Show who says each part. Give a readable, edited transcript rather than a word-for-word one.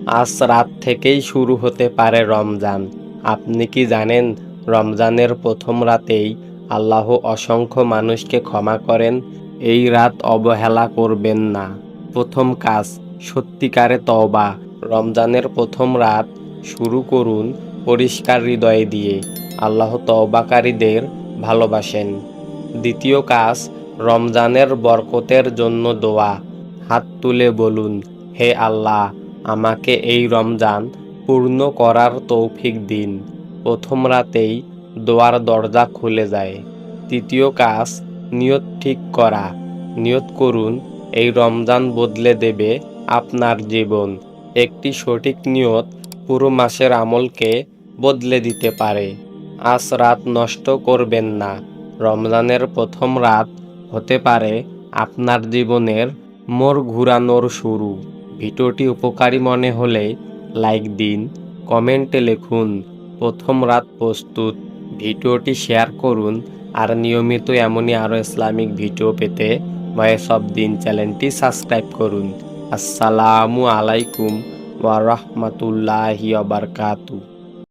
Speaker 1: আজ রাত থেকেই শুরু হতে পারে রমজান। আপনি কি জানেন রমজানের প্রথম রাতেই আল্লাহ অসংখ্য মানুষকে ক্ষমা করেন? এই রাত অবহেলা করবেন না। প্রথম কাজ, সত্যিকারে তওবা। রমজানের প্রথম রাত শুরু করুন পরিষ্কার হৃদয় দিয়ে। আল্লাহ তওবাকারীদের ভালোবাসেন। দ্বিতীয় কাজ, রমজানের বরকতের জন্য দোয়া। হাত তুলে বলুন, হে আল্লাহ, আমাকে এই রমজান পূর্ণ করার তৌফিক দিন। প্রথম রাতেই দোয়ার দরজা খুলে যায়। তৃতীয় কাজ, নিয়ত ঠিক করা। নিয়ত করুন, এই রমজান বদলে দেবে আপনার জীবন। একটি সঠিক নিয়ত পুরো মাসের আমলকে বদলে দিতে পারে। আজ রাত নষ্ট করবেন না। রমজানের প্রথম রাত হতে পারে আপনার জীবনের মোড় ঘুরানোর শুরু। ভিডিওটি উপকারী মনে হলে লাইক দিন, কমেন্টে লিখুন প্রথম রাত প্রস্তুত। ভিডিওটি শেয়ার করুন আর নিয়মিত এমনই আরও ইসলামিক ভিডিও পেতে ভয়েস অফ দিন চ্যানেলটি সাবস্ক্রাইব করুন। আসসালামু আলাইকুম ওয়া রাহমাতুল্লাহি ওয়া বারাকাতুহু।